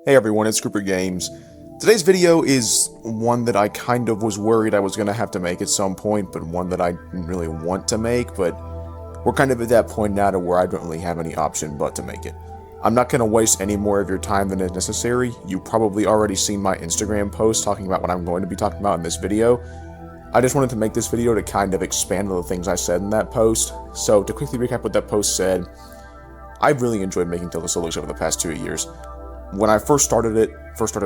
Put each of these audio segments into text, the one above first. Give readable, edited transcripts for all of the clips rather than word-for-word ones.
Hey everyone, it's Grouper Games. Today's video is one that I kind of was worried I was going to have to make at some point, but one that I didn't really want to make, but we're kind of at that point now to where I don't really have any option but to make it. I'm not going to waste any more of your time than is necessary. You probably already seen my Instagram post talking about what I'm going to be talking about in this video. I just wanted to make this video to kind of expand on the things I said in that post. So to quickly recap what that post said, I've really enjoyed making Tales of Solix over the past 2 years. When I first started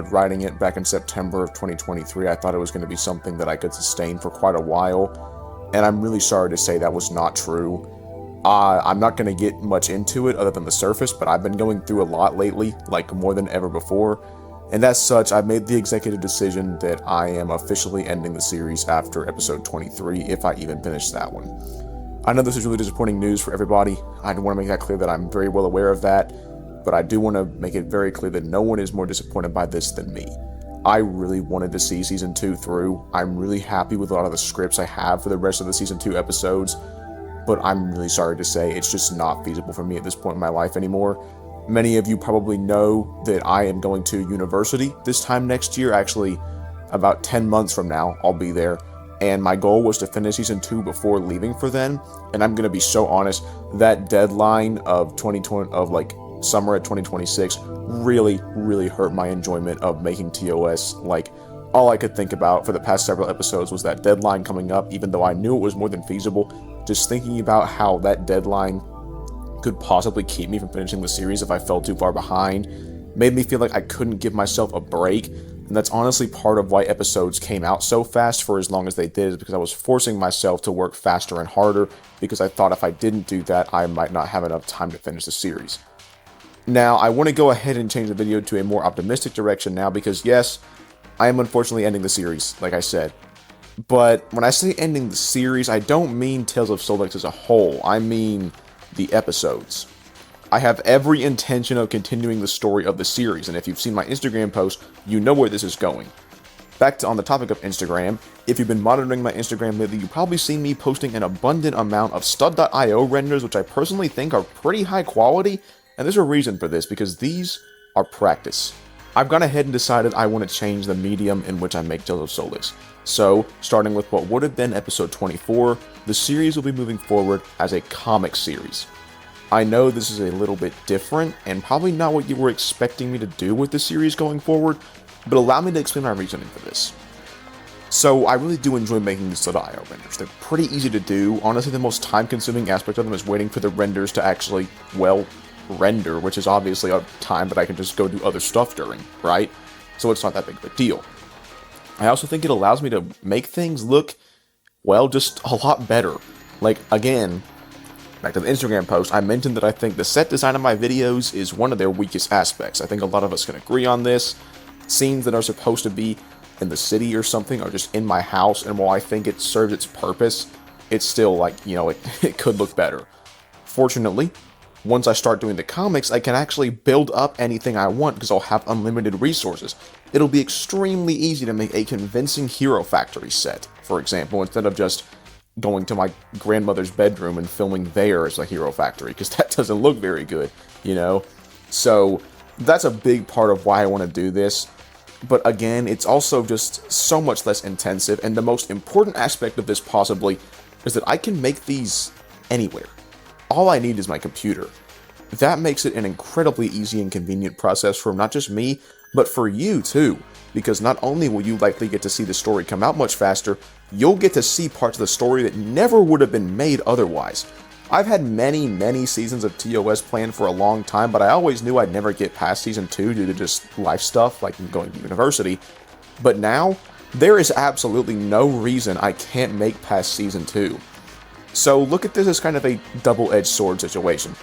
writing it back in September of 2023, I thought it was going to be something that I could sustain for quite a while, and I'm really sorry to say that was not true. I'm not going to get much into it other than the surface, but I've been going through a lot lately, like more than ever before, and as such, I've made the executive decision that I am officially ending the series after episode 23, if I even finish that one. I know this is really disappointing news for everybody. I want to make that clear that I'm very well aware of that. But I do want to make it very clear that no one is more disappointed by this than me. I really wanted to see Season 2 through. I'm really happy with a lot of the scripts I have for the rest of the Season 2 episodes, but I'm really sorry to say it's just not feasible for me at this point in my life anymore. Many of you probably know that I am going to university this time next year. Actually, about 10 months from now, I'll be there. And my goal was to finish Season 2 before leaving for then. And I'm going to be so honest, that deadline of 2020, summer of 2026 really hurt my enjoyment of making TOS. Like, all I could think about for the past several episodes was that deadline coming up, even though I knew it was more than feasible. Just thinking about how that deadline could possibly keep me from finishing the series if I fell too far behind made me feel like I couldn't give myself a break. And that's honestly part of why episodes came out so fast for as long as they did, is because I was forcing myself to work faster and harder, because I thought if I didn't do that, I might not have enough time to finish the series. Now, I want to go ahead and change the video to a more optimistic direction now, because yes, I am unfortunately ending the series, like I said. But when I say ending the series, I don't mean Tales of Solix as a whole, I mean the episodes. I have every intention of continuing the story of the series, and if you've seen my Instagram post, you know where this is going. Back to on the topic of Instagram, if you've been monitoring my Instagram lately, you've probably seen me posting an abundant amount of stud.io renders, which I personally think are pretty high quality. And there's a reason for this, because these are practice. I've gone ahead and decided I want to change the medium in which I make Tales of Solix. So, starting with what would have been episode 24, the series will be moving forward as a comic series. I know this is a little bit different, and probably not what you were expecting me to do with the series going forward, but allow me to explain my reasoning for this. So, I really do enjoy making these stud.io renders. They're pretty easy to do. Honestly, the most time-consuming aspect of them is waiting for the renders to actually, render, which is obviously a time that I can just go do other stuff during, right? So it's not that big of a deal. I also think it allows me to make things look, just a lot better. Like, again, back to the Instagram post, I mentioned that I think the set design of my videos is one of their weakest aspects. I think a lot of us can agree on this. Scenes that are supposed to be in the city or something are just in my house, and while I think it serves its purpose, it's still it could look better. Fortunately, once I start doing the comics, I can actually build up anything I want because I'll have unlimited resources. It'll be extremely easy to make a convincing Hero Factory set, for example, instead of just going to my grandmother's bedroom and filming there as a Hero Factory, because that doesn't look very good, So that's a big part of why I want to do this. But again, it's also just so much less intensive, and the most important aspect of this possibly is that I can make these anywhere. All I need is my computer. That makes it an incredibly easy and convenient process for not just me, but for you too, because not only will you likely get to see the story come out much faster, you'll get to see parts of the story that never would have been made otherwise. I've had many seasons of TOS planned for a long time, but I always knew I'd never get past Season 2 due to just life stuff, like going to university. But now, there is absolutely no reason I can't make past Season 2. So look at this as kind of a double-edged sword situation.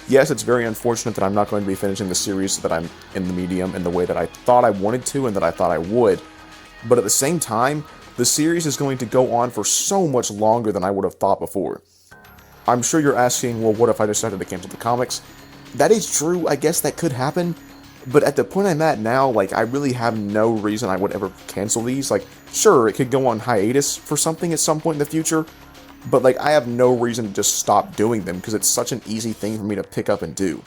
Yes, it's very unfortunate that I'm not going to be finishing the series so that I'm in the medium in the way that I thought I wanted to and that I thought I would, but at the same time, the series is going to go on for so much longer than I would have thought before. I'm sure you're asking, well, what if I decided to cancel the comics? That is true, I guess that could happen, but at the point I'm at now, I really have no reason I would ever cancel these. Sure, it could go on hiatus for something at some point in the future, but I have no reason to just stop doing them because it's such an easy thing for me to pick up and do.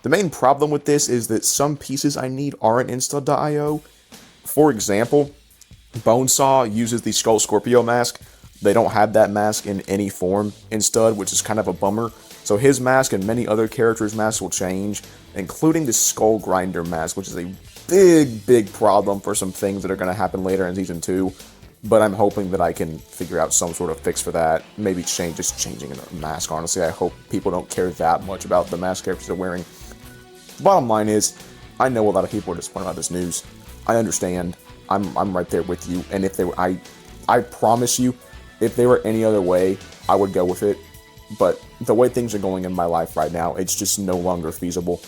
The main problem with this is that some pieces I need aren't in stud.io. For example, Bonesaw uses the Skull Scorpio mask. They don't have that mask in any form in stud, which is kind of a bummer. So his mask and many other characters' masks will change, including the Skull Grinder mask, which is a big problem for some things that are going to happen later in Season 2. But I'm hoping that I can figure out some sort of fix for that. Maybe just changing a mask, honestly. I hope people don't care that much about the mask characters they're wearing. The bottom line is, I know a lot of people are disappointed about this news. I understand. I'm right there with you. And if they were, I promise you, if they were any other way, I would go with it. But the way things are going in my life right now, it's just no longer feasible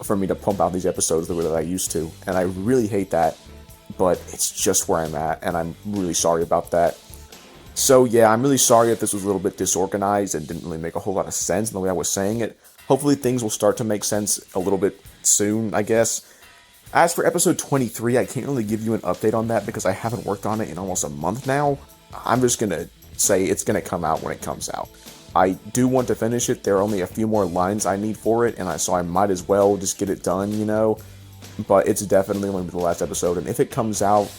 for me to pump out these episodes the way that I used to. And I really hate that. But it's just where I'm at, and I'm really sorry about that. So yeah, I'm really sorry if this was a little bit disorganized and didn't really make a whole lot of sense in the way I was saying it. Hopefully things will start to make sense a little bit soon, I guess. As for episode 23, I can't really give you an update on that because I haven't worked on it in almost a month now. I'm just going to say it's going to come out when it comes out. I do want to finish it. There are only a few more lines I need for it, and so I might as well just get it done, you know. But it's definitely going to be the last episode, and if it comes out,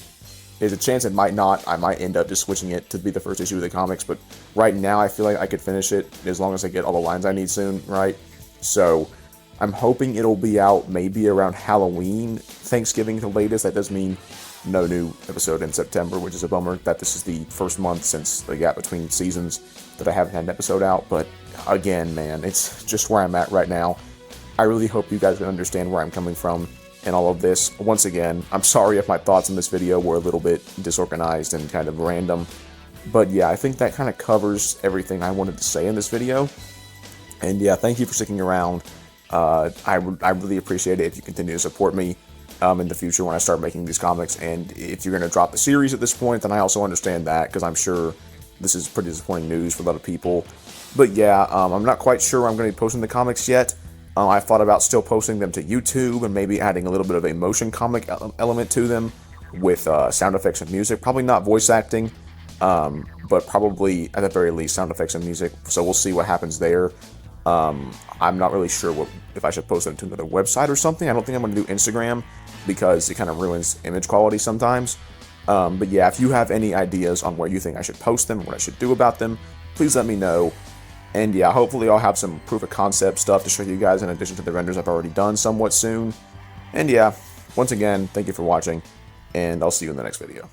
there's a chance it might not. I might end up just switching it to be the first issue of the comics, but right now I feel like I could finish it as long as I get all the lines I need soon, right? So I'm hoping it'll be out maybe around Halloween, Thanksgiving the latest. That does mean no new episode in September, which is a bummer that this is the first month since the gap between seasons that I haven't had an episode out. But again, man, it's just where I'm at right now. I really hope you guys can understand where I'm coming from and all of this. Once again, I'm sorry if my thoughts in this video were a little bit disorganized and kind of random, but yeah, I think that kind of covers everything I wanted to say in this video. And yeah, thank you for sticking around. I really appreciate it if you continue to support me in the future when I start making these comics, and if you're going to drop the series at this point, then I also understand that, because I'm sure this is pretty disappointing news for a lot of people. But yeah, I'm not quite sure I'm going to be posting the comics yet. I thought about still posting them to YouTube and maybe adding a little bit of a motion comic element to them with sound effects and music. Probably not voice acting, but probably at the very least sound effects and music. So we'll see what happens there. I'm not really sure if I should post them to another website or something. I don't think I'm going to do Instagram because it kind of ruins image quality sometimes. But yeah, if you have any ideas on where you think I should post them, what I should do about them, please let me know. And yeah, hopefully I'll have some proof of concept stuff to show you guys in addition to the renders I've already done somewhat soon. And yeah, once again, thank you for watching, and I'll see you in the next video.